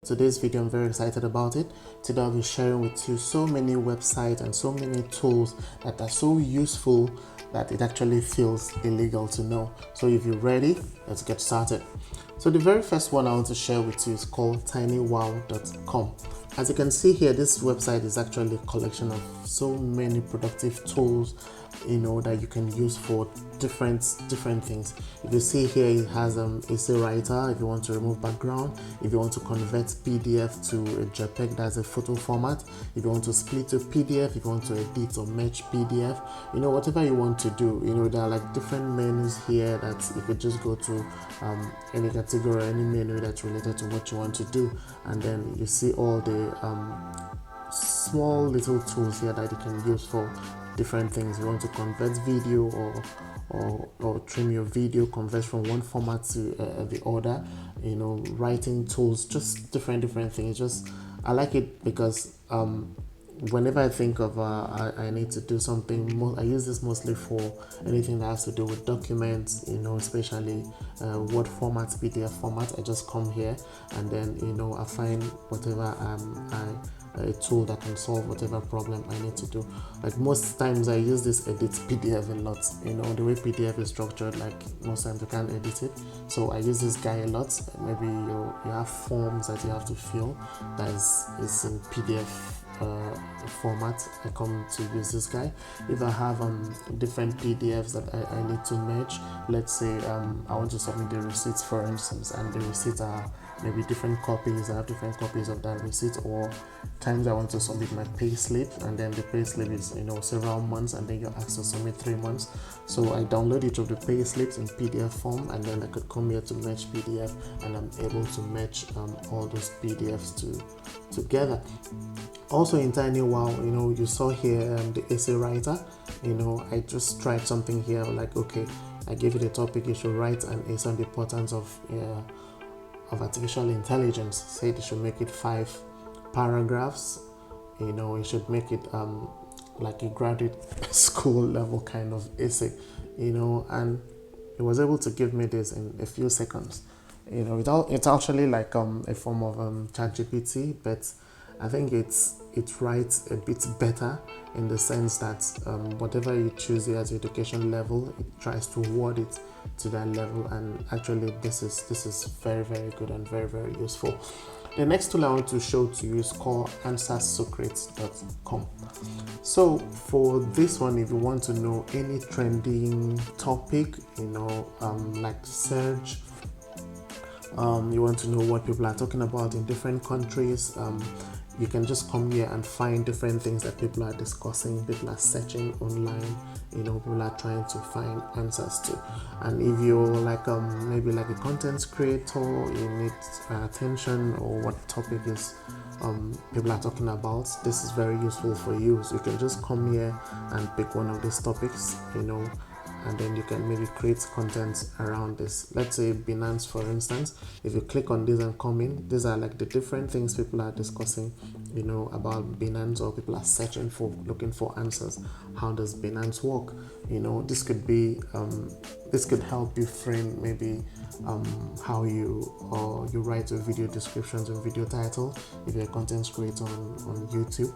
Today's video, I'm very excited about it. Today I'll be sharing with you so many websites and so many tools that are so useful that it actually feels illegal to know. So if you're ready, let's get started. So the very first one I want to share with you is called tinywow.com. As you can see here, this website is actually a collection of so many productive tools, that you can use for different things. If you see here, it has essay writer. If you want to remove background, if you want to convert PDF to a JPEG, that's a photo format. If you want to split a PDF, if you want to edit or match PDF, whatever you want to do. There are like different menus here that you could just go to any category, any menu that's related to what you want to do, and then you see all the small little tools here that you can use for different things. You want to convert video or trim your video, convert from one format to the other, writing tools, just different things. I like it because whenever I think of I need to do something, I use this mostly for anything that has to do with documents, especially Word format, PDF format. I just come here and then I find whatever a tool that can solve whatever problem I need to do. Like most times I use this edit PDF a lot. The way PDF is structured, like most times you can't edit it, so I use this guy a lot. Maybe you have forms that you have to fill that is in PDF format. I come to use this guy. If I have different PDFs that I need to merge, let's say I want to submit the receipts, for instance, and the receipts are maybe different copies. I have different copies of that receipt, or times I want to submit my pay slip, and then the pay slip is several months, and then you're asked to submit 3 months. So I download each of the pay slips in PDF form, and then I could come here to match PDF, and I'm able to match all those PDFs together. Also in TinyWow, you saw here the essay writer. I just tried something here, like, okay, I gave it a topic, you should write an essay on the importance of artificial intelligence. Say they should make it 5 paragraphs. You should make it like a graduate school level kind of essay, and it was able to give me this in a few seconds. It's actually like a form of ChatGPT, but I think it writes a bit better in the sense that whatever you choose here as your education level, it tries to word it to that level, and actually this is very good and very useful. The next tool I want to show to you is called answersecret.com. So for this one, if you want to know any trending topic, like search, you want to know what people are talking about in different countries, you can just come here and find different things that people are discussing, people are searching online, people are trying to find answers to. And if you're like maybe like a content creator, you need attention, or what topic is people are talking about, this is very useful for you. So you can just come here and pick one of these topics, and then you can maybe create content around this. Let's say Binance, for instance. If you click on this and come in, these are like the different things people are discussing, about Binance, or people are searching for, looking for answers. How does Binance work? This could be, this could help you frame maybe how you write your video descriptions and video title if you're a content creator on YouTube,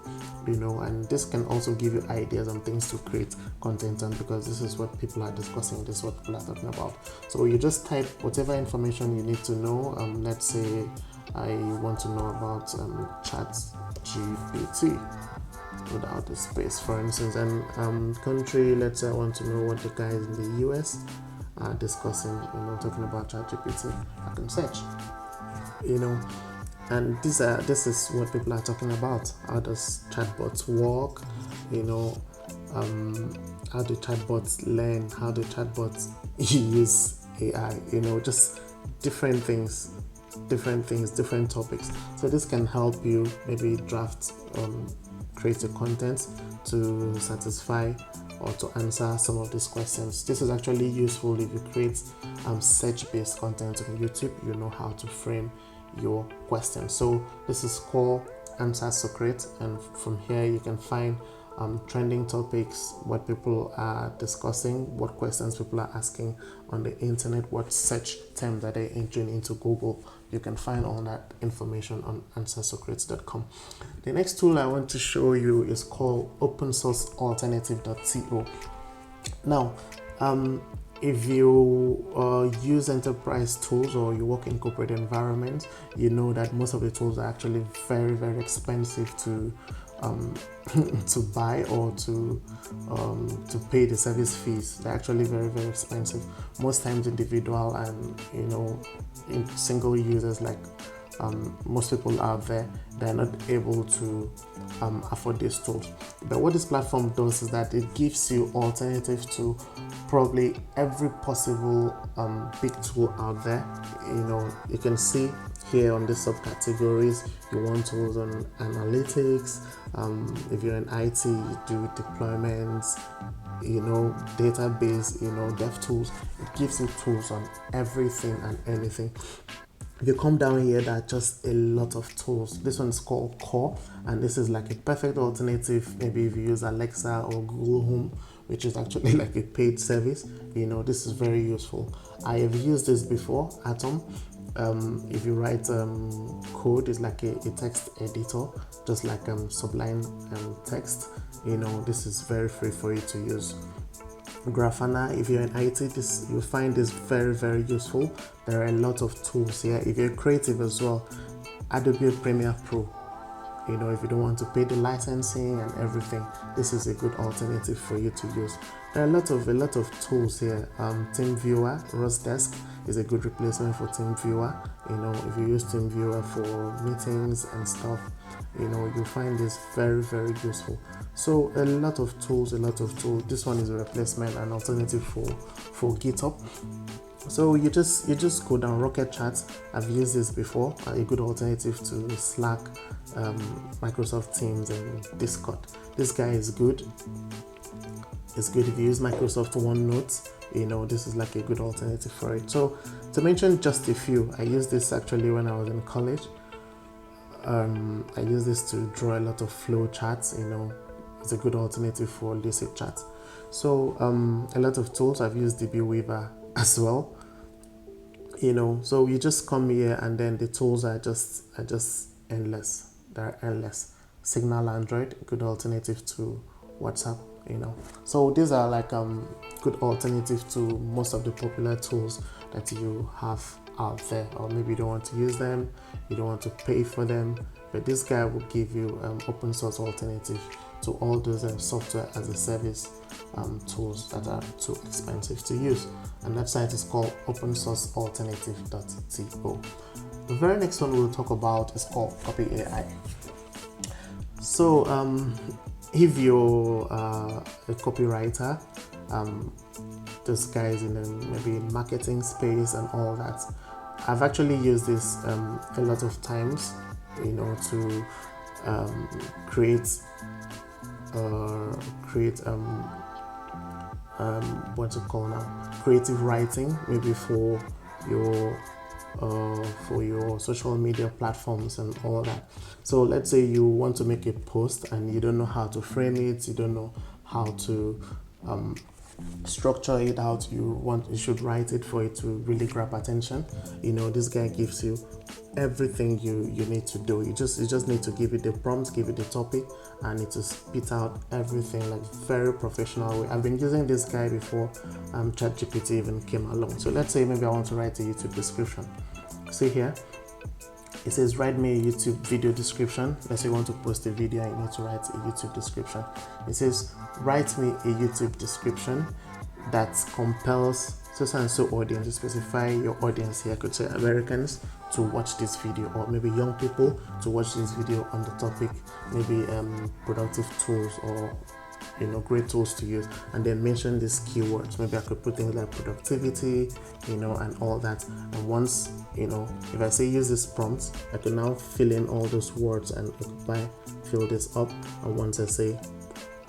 and this can also give you ideas on things to create content on, because this is what people are discussing, this is what people are talking about. So you just type whatever information you need to know. Let's say I want to know about ChatGPT without the space, for instance, and country, let's say I want to know what the guys in the US are discussing, talking about ChatGPT. I can search, and this is what people are talking about. How does chatbots work? How do chatbots learn? How do chatbots use AI? Just different things, different topics. So this can help you maybe draft, create a content to satisfy or to answer some of these questions. This is actually useful if you create search-based content on YouTube. You know how to frame your questions. So this is called Answer Secret, and from here you can find trending topics, what people are discussing, what questions people are asking on the internet, what search terms that they're entering into Google You can find all that information on answersocrates.com. The next tool I want to show you is called opensourcealternative.co. Now, if you use enterprise tools or you work in corporate environments, you know that most of the tools are actually very, very expensive to to buy or to pay the service fees. They're actually very, very expensive. Most times individual and in single users like most people out there, they're not able to afford these tools. But what this platform does is that it gives you alternatives to probably every possible big tool out there. You can see here on the subcategories, you want tools on analytics. If you're in IT, you do deployments, database, dev tools. It gives you tools on everything and anything. If you come down here, there are just a lot of tools. This one is called Core, and this is like a perfect alternative. Maybe if you use Alexa or Google Home, which is actually like a paid service, this is very useful. I have used this before, Atom. If you write code, it's like a text editor, just like Sublime text. This is very free for you to use. Grafana, if you're in IT, you'll find this very, very useful. There are a lot of tools here. If you're creative as well, Adobe Premiere Pro. If you don't want to pay the licensing and everything, this is a good alternative for you to use. There are a lot of tools here. TeamViewer, Rosdesk is a good replacement for TeamViewer. If you use TeamViewer for meetings and stuff, you'll find this very, very useful. So a lot of tools. This one is a replacement, an alternative for GitHub. So you just go down Rocket Chat. I've used this before, a good alternative to Slack, Microsoft Teams, and Discord. This guy is good. It's good if you use Microsoft OneNote. This is like a good alternative for it. So to mention just a few, I used this actually when I was in college. I use this to draw a lot of flow charts. It's a good alternative for Lucid Chat. So a lot of tools. I've used DB Weaver as well. So you just come here and then the tools are just endless. They're endless. Signal Android, good alternative to WhatsApp. So these are like good alternative to most of the popular tools that you have out there, or maybe you don't want to use them, you don't want to pay for them, but this guy will give you open source alternative to all those software as a service tools that are too expensive to use. And that site is called opensourcealternative.co. The very next one we'll talk about is called Copy AI. So if you're a copywriter, this guy is in maybe marketing space and all that. I've actually used this a lot of times, to create what's it called now? Creative writing, maybe for your social media platforms and all that. So let's say you want to make a post and you don't know how to frame it, you don't know how to structure it out, you should write it for it to really grab attention. This guy gives you everything you need to do. You just need to give it the prompt, give it the topic, and it will spit out everything like very professional way. I've been using this guy before ChatGPT even came along. So let's say maybe I want to write a YouTube description. See here, it says write me a YouTube video description. Let's say you want to post a video and you need to write a YouTube description. It says write me a YouTube description that compels so and so audience. You specify your audience here. I could say Americans to watch this video, or maybe young people to watch this video on the topic, maybe productive tools or great tools to use, and then mention these keywords. Maybe I could put things like productivity, and all that. And once, if I say use this prompt, I could now fill in all those words and fill this up. And once I say,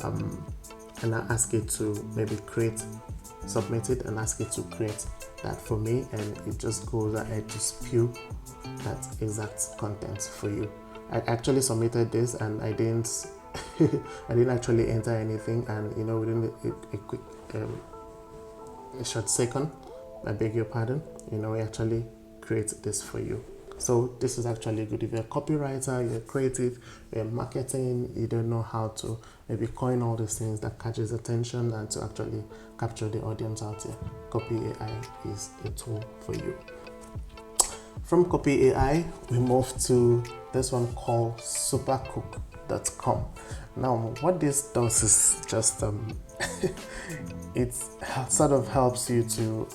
and I ask it to maybe submit it and ask it to create that for me, and it just goes ahead to spew that exact content for you. I actually submitted this and I didn't actually enter anything, and within a quick a short second, I beg your pardon, it actually creates this for you. So this is actually good if you're a copywriter, you're creative, you're marketing, you don't know how to maybe coin all these things that catches attention and to actually capture the audience out here. Copy AI is a tool for you. From Copy AI, we move to this one called supercook.com. Now, what this does is just it sort of helps you to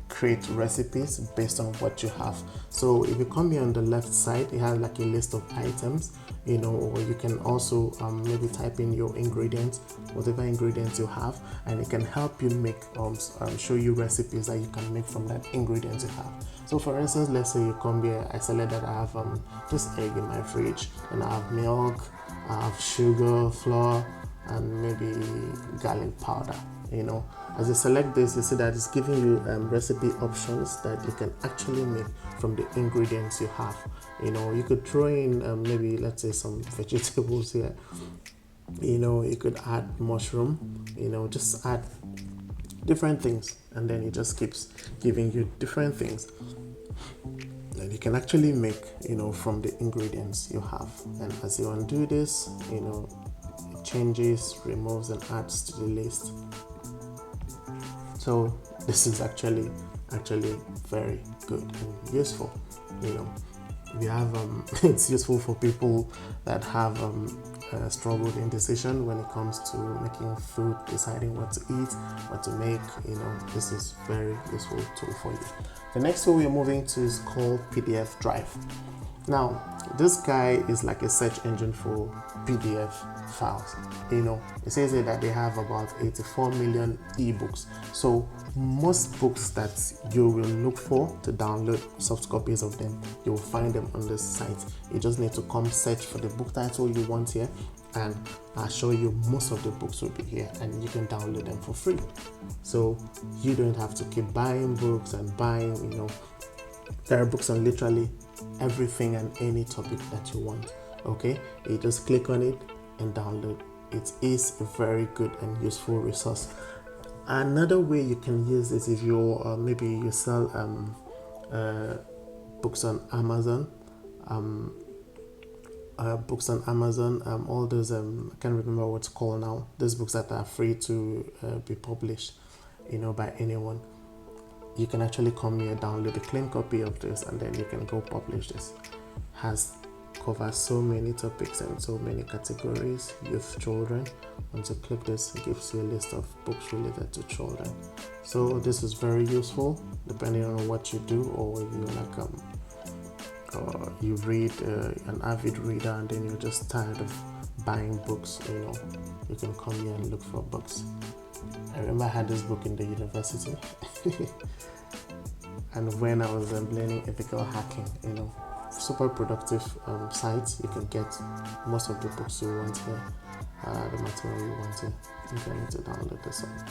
create recipes based on what you have. So if you come here on the left side, it has like a list of items, or you can also maybe type in your ingredients, whatever ingredients you have, and it can help you make show you recipes that you can make from that ingredients you have. So for instance, let's say you come here, I select that I have just egg in my fridge, and I have milk, I have sugar, flour, and maybe garlic powder. As you select this, you see that it's giving you recipe options that you can actually make from the ingredients you have. You could throw in maybe, let's say, some vegetables here. You could add mushroom, just add different things, and then it just keeps giving you different things that you can actually make, from the ingredients you have. And as you undo this, it changes, removes, and adds to the list. So this is actually very good and useful. We have it's useful for people that have struggle with indecision when it comes to making food, deciding what to eat, what to make. This is very useful tool for you. The next tool we're moving to is called PDF Drive. Now, this guy is like a search engine for PDF files. It says here that they have about 84 million ebooks. So most books that you will look for to download soft copies of them, you will find them on this site. You just need to come search for the book title you want here, and I'll show you most of the books will be here, and you can download them for free. So you don't have to keep buying books and buying, there are books on literally everything and any topic that you want. Okay, you just click on it and download. It is a very good and useful resource. Another way you can use this, if you maybe you sell books on Amazon, all those I can't remember what's called now, those books that are free to be published, by anyone. You can actually come here, download a clean copy of this, and then you can go publish this. Covers so many topics and so many categories. Youth, children. Once you click this, it gives you a list of books related to children. So this is very useful depending on what you do, or if you're like you read an avid reader and then you're just tired of buying books. You can come here and look for books. I remember I had this book in the university. And when I was learning ethical hacking, super productive sites, you can get most of the books you want here, the material you want here. I'm going to download this one.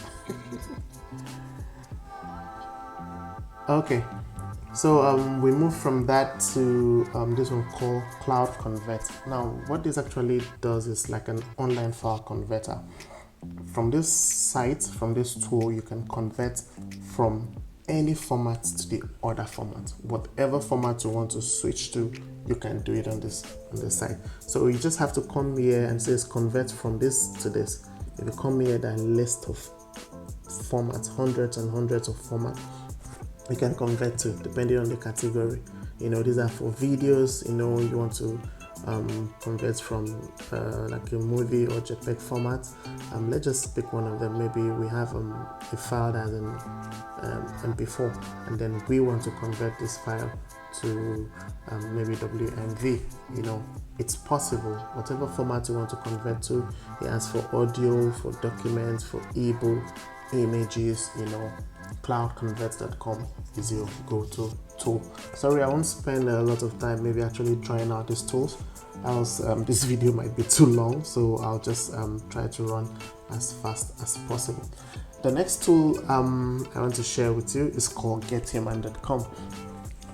Okay, so we move from that to this one called Cloud Convert. Now, what this actually does is like an online file converter. From this site, from this tool, you can convert from any format to the other format. Whatever format you want to switch to, you can do it on this site. So you just have to come here and says convert from this to this. If you come here, there are a list of formats, hundreds and hundreds of formats you can convert to depending on the category. These are for videos. You want to convert from like a movie or JPEG format. Let's just pick one of them. Maybe we have a file that's in MP4, and then we want to convert this file to maybe WMV. It's possible. Whatever format you want to convert to, it asks for audio, for documents, for ebook, images. Cloudconvert.com is your go-to tool. Sorry, I won't spend a lot of time maybe actually trying out these tools, else this video might be too long, so I'll just try to run as fast as possible. The next tool I want to share with you is called gethuman.com.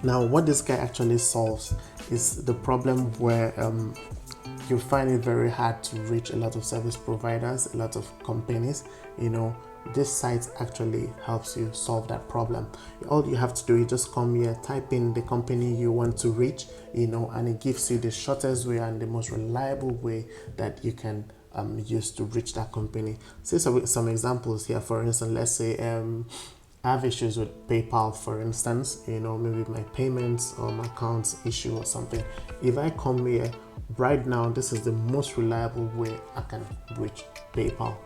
Now, what this guy actually solves is the problem where you find it very hard to reach a lot of service providers, a lot of companies, this site actually helps you solve that problem. All you have to do is just come here, type in the company you want to reach, and it gives you the shortest way and the most reliable way that you can use to reach that company. See some examples here. For instance, let's say I have issues with PayPal, for instance, maybe my payments or my accounts issue or something. If I come here right now, this is the most reliable way I can reach PayPal.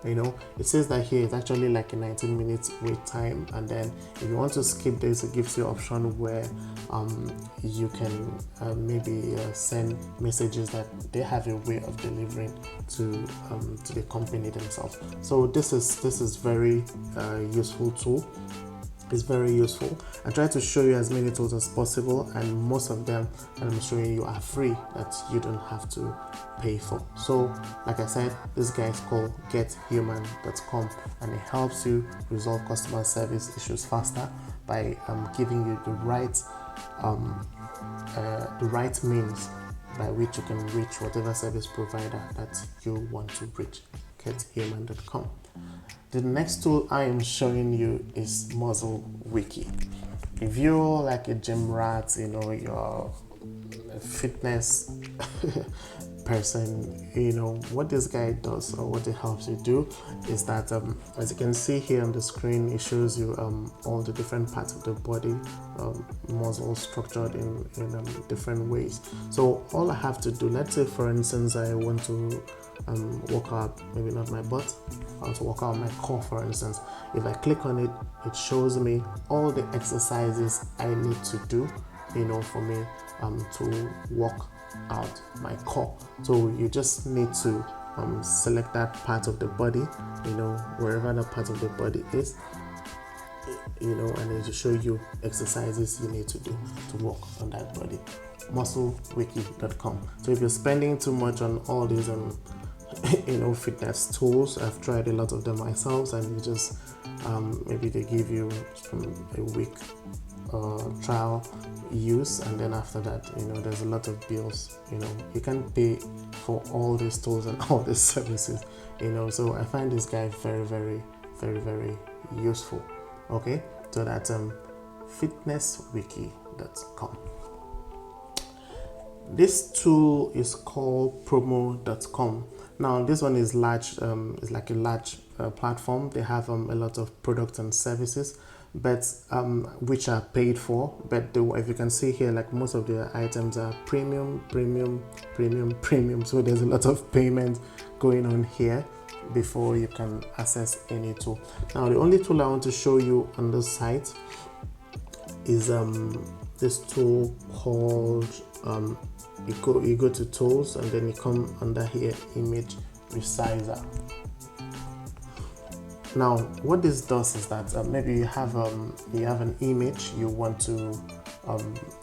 It says that here it's actually like a 19 minutes wait time, and then if you want to skip this, it gives you an option where you can maybe send messages that they have a way of delivering to the company themselves. So this is very useful tool. It's very useful. I try to show you as many tools as possible, and most of them that I'm showing you are free, that you don't have to pay for. So like I said, this guy is called gethuman.com, and it helps you resolve customer service issues faster by giving you the right means by which you can reach whatever service provider that you want to reach. Gethuman.com. The next tool I am showing you is MuscleWiki. If you're like a gym rat, you're a fitness person, what this guy does, or what it helps you do, is that as you can see here on the screen, it shows you all the different parts of the body, muscles structured in different ways. So all I have to do, let's say for instance I want to work out, maybe not my butt, I want to work out my core, for instance. If I click on it, it shows me all the exercises I need to do, for me to work out my core. So you just need to select that part of the body, wherever that part of the body is, and it will show you exercises you need to do to work on that body. MuscleWiki.com. So if you're spending too much on all these fitness tools, I've tried a lot of them myself, and you just maybe they give you a week trial use, and then after that there's a lot of bills. You can't pay for all these tools and all these services, so I find this guy very, very, very, very useful. Okay, so that's fitnesswiki.com. This tool is called promo.com. Now this one is large, it's like a large platform. They have a lot of products and services, but which are paid for. But if you can see here, like most of the items are premium. So there's a lot of payment going on here before you can access any tool. Now the only tool I want to show you on this site is this tool called you go to tools, and then you come under here, image resizer. Now what this does is that maybe you have an image you want to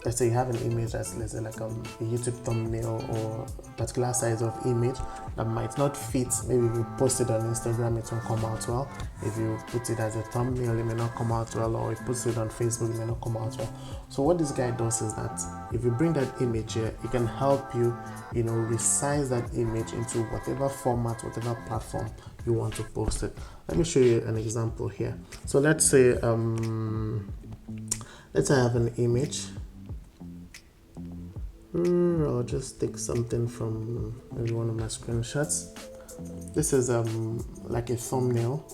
let's say you have an image that's, let's say, like a YouTube thumbnail or a particular size of image that might not fit. Maybe if you post it on Instagram, it won't come out well. If you put it as a thumbnail, it may not come out well, or if you put it on Facebook, it may not come out well. So what this guy does is that if you bring that image here, it can help you, resize that image into whatever format, whatever platform you want to post it. Let me show you an example here. So let's say I have an image. I'll just take something from maybe one of my screenshots. This is like a thumbnail.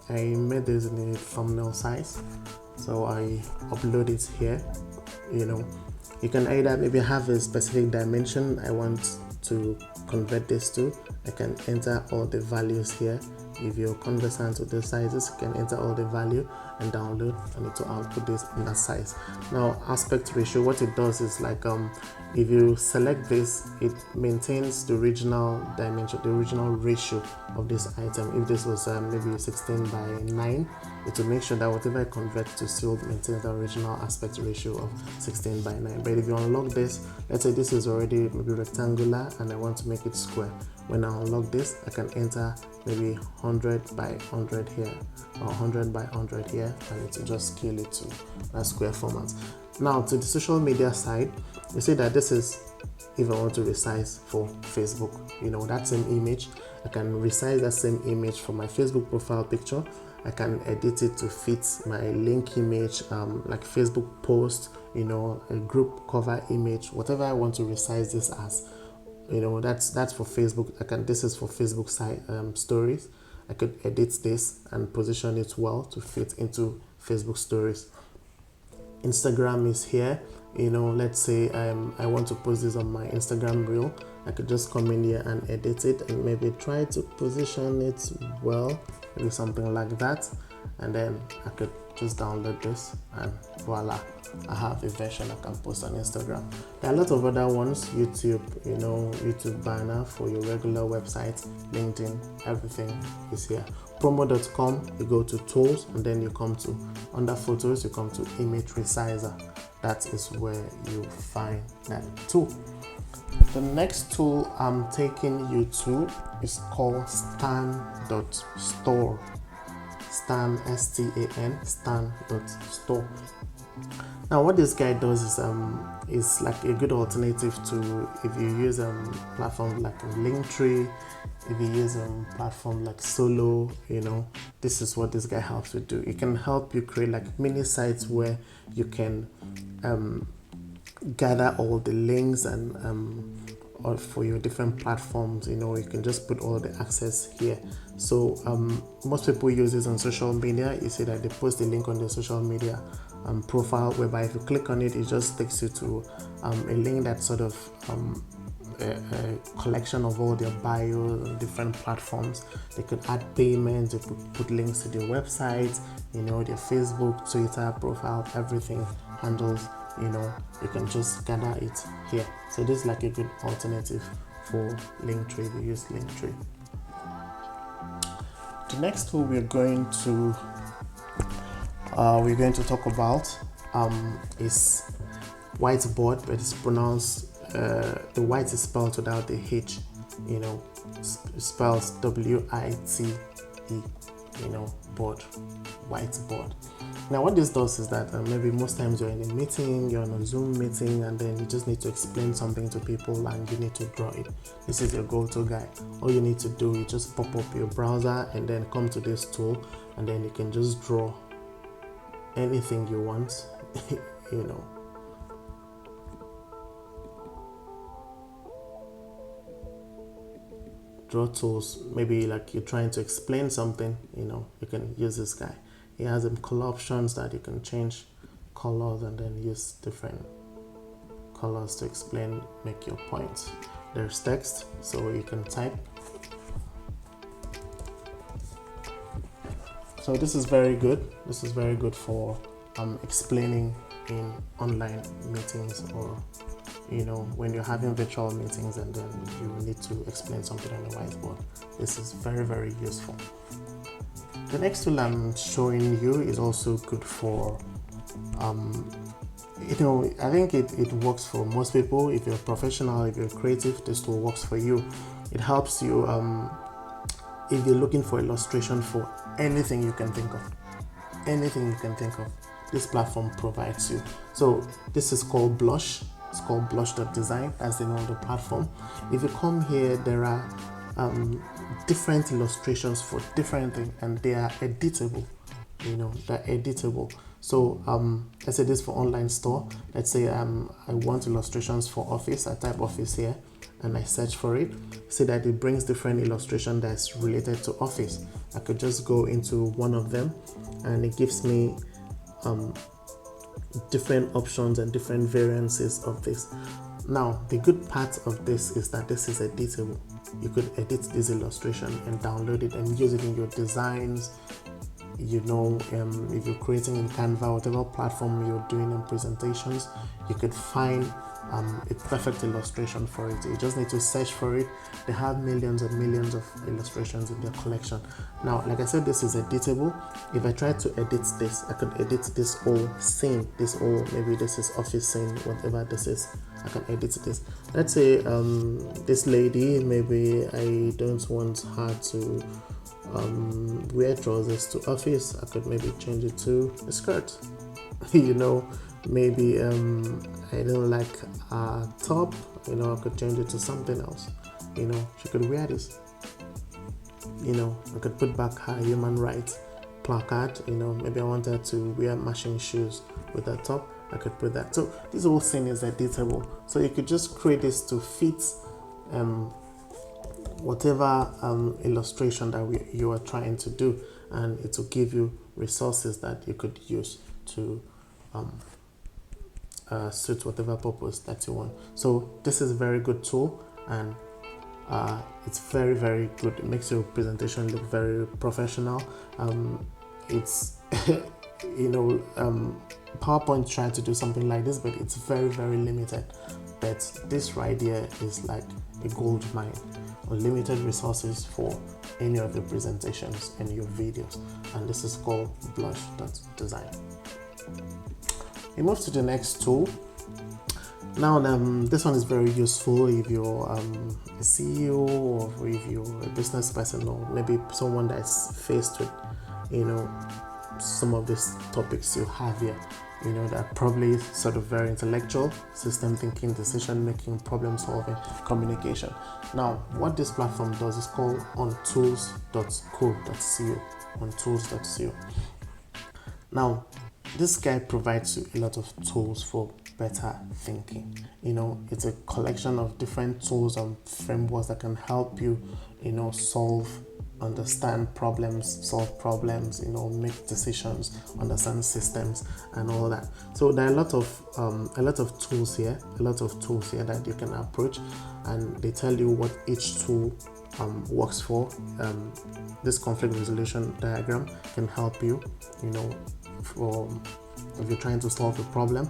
I made this in a thumbnail size, so I upload it here. You can either maybe have a specific dimension I want to convert this to. I can enter all the values here. If you're conversant with the sizes, you can enter all the value and download, and it will output this in that size. Now aspect ratio, what it does is like if you select this, it maintains the original dimension, the original ratio of this item. If this was maybe 16 by 9, it will make sure that whatever I convert to still maintains the original aspect ratio of 16 by 9. But if you unlock this, let's say this is already maybe rectangular and I want to make it square. When I unlock this, I can enter maybe 100 by 100 here, or 100 by 100 here, and it will just scale it to that square format. Now to the social media side, you see that this is if I want to resize for Facebook, that same image, I can resize that same image for my Facebook profile picture. I can edit it to fit my link image, like Facebook post, you know, a group cover image, whatever I want to resize this as. You know, that's for Facebook. This is for Facebook site stories. I could edit this and position it well to fit into Facebook stories. Instagram is here. You know, let's say I want to post this on my Instagram reel. I could just come in here and edit it and maybe try to position it well, maybe something like that, and then I could just download this and voila, I have a version I can post on Instagram. There are a lot of other ones, YouTube, you know, YouTube banner for your regular website, LinkedIn, everything is here. Promo.com, you go to tools and then you come to, under photos, you come to image resizer. That is where you find that tool. The next tool I'm taking you to is called stan.store. Stan, S-T-A-N, stan.store. Now what this guy does is like a good alternative to if you use platform like Linktree, if you use platform like Solo, you know, this is what this guy helps you do. It can help you create like mini sites where you can gather all the links and or for your different platforms. You know, you can just put all the access here. So most people use this on social media. You see that they post the link on their social media profile, whereby if you click on it, it just takes you to a link that's sort of a collection of all their bios on different platforms. They could add payments, they could put links to their website, you know, their Facebook, Twitter profile, everything handles. You know, you can just gather it here. So this is like a good alternative for Linktree if you use Linktree. The next tool we're going to talk about is whiteboard, but it's pronounced the white is spelled without the H. You know, spells W-I-T-E. You know, board, whiteboard. Now what this does is that maybe most times you're in a meeting, you're on a Zoom meeting, and then you just need to explain something to people and you need to draw it. This is your go-to guide. All you need to do is just pop up your browser and then come to this tool, and then you can just draw anything you want. You know, draw tools, maybe like you're trying to explain something, you know, you can use this guy. He has color options that you can change colors and then use different colors to explain, make your point. There's text, so you can type. So this is very good. This is very good for explaining in online meetings, or you know, when you're having virtual meetings and then you need to explain something on the whiteboard. This is very, very useful. The next tool I'm showing you is also good for, you know, I think it works for most people. If you're a professional, if you're creative, this tool works for you. It helps you if you're looking for illustration for anything you can think of. Anything you can think of, this platform provides you. So this is called Blush. It's called blush.design. That's the name of the platform. If you come here, there are different illustrations for different things, and they are editable. You know, they're editable. So let's say this for online store. Let's say I want illustrations for office. I type office here and I search for it. See that it brings different illustration that's related to office. I could just go into one of them and it gives me different options and different variances of this. Now the good part of this is that this is editable. You could edit this illustration and download it and use it in your designs. You know, if you're creating in Canva, whatever platform you're doing in presentations, you could find a perfect illustration for it. You just need to search for it. They have millions and millions of illustrations in their collection. Now, like I said, this is editable. If I try to edit this, I could edit this whole scene, this whole, maybe this is office scene, whatever this is, I can edit this. Let's say this lady, maybe I don't want her to wear trousers to office. I could maybe change it to a skirt. You know, maybe I don't like a top, you know, I could change it to something else. You know, she could wear this. I could put back her human rights placard. Maybe I wanted to wear matching shoes with the top, I could put that. So this whole thing is editable, so you could just create this to fit whatever illustration that you are trying to do, and it will give you resources that you could use to suit whatever purpose that you want. So this is a very good tool, and it's very, very good. It makes your presentation look very professional. It's PowerPoint trying to do something like this, but it's very, very limited. But this right here is like a gold mine, unlimited resources for any of your presentations and your videos. And this is called blush.design. We move to the next tool. Now, this one is very useful if you're a CEO, or if you're a business person, or maybe someone that's faced with, some of these topics you have here. That are probably sort of very intellectual: system thinking, decision making, problem solving, communication. Now, what this platform does is called ontools.co. ontools.co. Now, this guy provides you a lot of tools for better thinking. It's a collection of different tools and frameworks that can help you, understand problems, solve problems, make decisions, understand systems and all that. So there are a lot of tools here that you can approach, and they tell you what each tool works for. This conflict resolution diagram can help you, for if you're trying to solve a problem,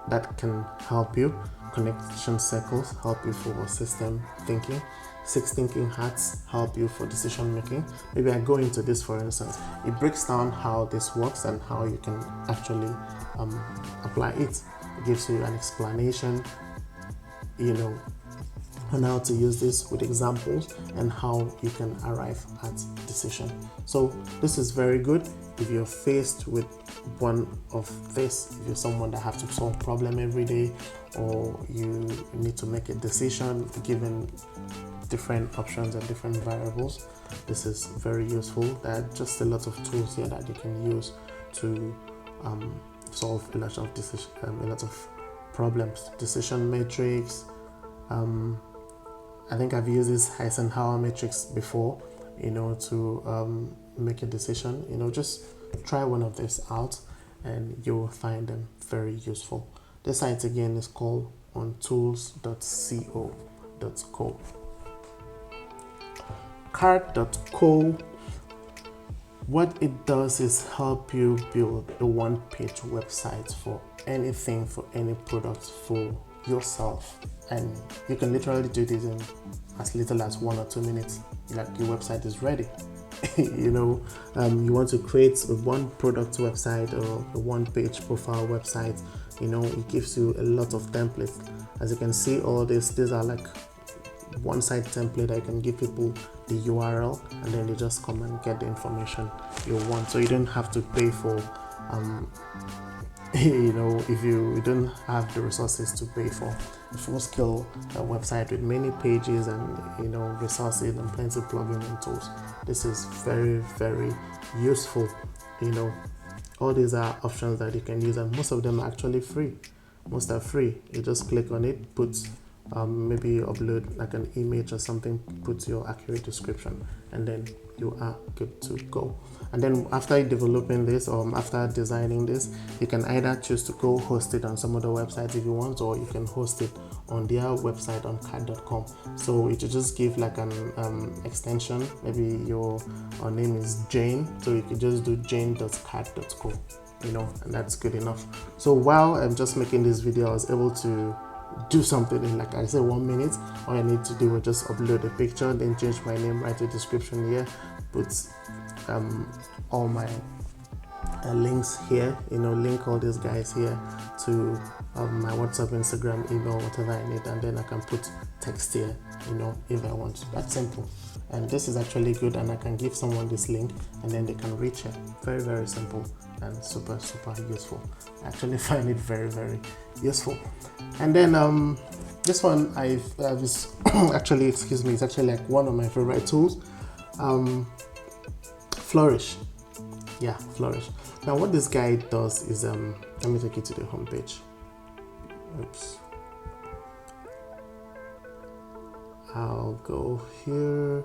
that can help you. Connection circles help you for system thinking. 6 thinking hats help you for decision making. Maybe I go into this, for instance. It breaks down how this works and how you can actually apply it. It gives you an explanation, on how to use this with examples and how you can arrive at decision. So this is very good if you're faced with one of this. If you're someone that have to solve problem every day, or you need to make a decision given different options and different variables, this is very useful. There are just a lot of tools here that you can use to solve a lot of problems. Decision matrix. I think I've used this Eisenhower matrix before, to make a decision. Just try one of these out and you'll find them very useful. This site again is called ontools.co. Card.co, what it does is help you build a one-page website for anything, for any product, for yourself, and you can literally do this in as little as 1 or 2 minutes. Like, your website is ready. You want to create a one product website or a one-page profile website. It gives you a lot of templates. As you can see, all these are like one-site template that you can give people the URL, and then they just come and get the information you want. So you don't have to pay for if you don't have the resources to pay for a full-scale website with many pages and resources and plenty of plugins and tools. This is very, very useful. All these are options that you can use, and most of them are actually free. Most are free. You just click on it, put maybe upload like an image or something, put your accurate description, and then you are good to go. And then after developing this, or after designing this, you can either choose to go host it on some other websites if you want, or you can host it on their website on card.com. So it will just give like an extension. Maybe your name is Jane, so you can just do jane.card.co, and that's good enough. So while I'm just making this video, I was able to do something in, like I said, 1 minute. All I need to do is just upload a picture, then change my name, write a description here, put all my links here, link all these guys here to my WhatsApp, Instagram, email, whatever I need, and then I can put text here, if I want. That's simple. And this is actually good, and I can give someone this link and then they can reach it. Very, very simple and super, super useful. I actually find it very, very useful. And then this one I've actually, it's actually like one of my favorite tools. Flourish. Yeah, Flourish. Now what this guy does is let me take you to the home page. Oops. I'll go here.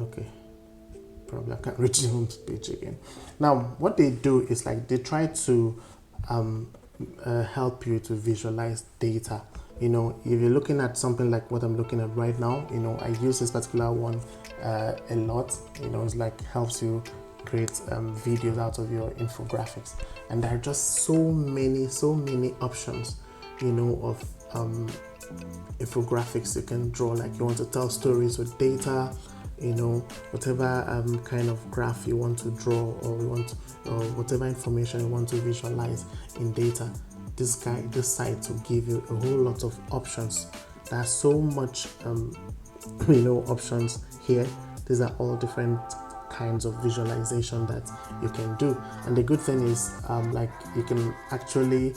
Okay, probably I can't reach the home page again. Now what they do is like they try to help you to visualize data. You know, if you're looking at something like what I'm looking at right now, you know, I use this particular one a lot. You know, it's like helps you create videos out of your infographics, and there are just so many options, you know, of infographics you can draw. Like you want to tell stories with data, you know, whatever kind of graph you want to draw, or whatever information you want to visualize in data, this site will give you a whole lot of options. There's so much you know, options here. These are all different kinds of visualization that you can do, and the good thing is like you can actually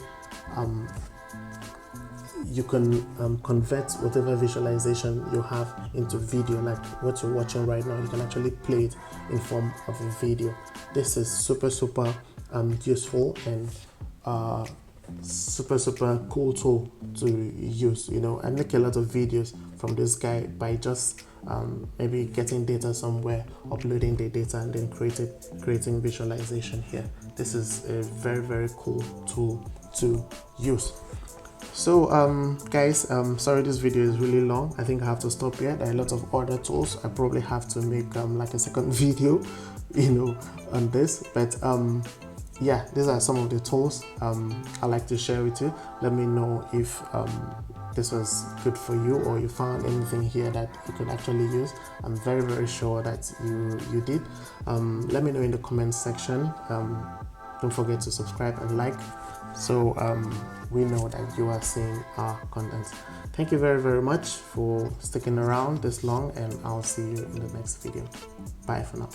convert whatever visualization you have into video. Like what you're watching right now, you can actually play it in form of a video. This is super useful and super cool tool to use. You know, I make a lot of videos from this guy by just maybe getting data somewhere, uploading the data, and then creating visualization here. This is a very cool tool to use. So guys, sorry this video is really long. I think I have to stop here. There are a lot of other tools. I probably have to make like a second video, you know, on this, but yeah, these are some of the tools I like to share with you. Let me know if this was good for you, or you found anything here that you could actually use. I'm very sure that you did. Let me know in the comment section. Don't forget to subscribe and like, so we know that you are seeing our content. Thank you very much for sticking around this long, and I'll see you in the next video. Bye for now.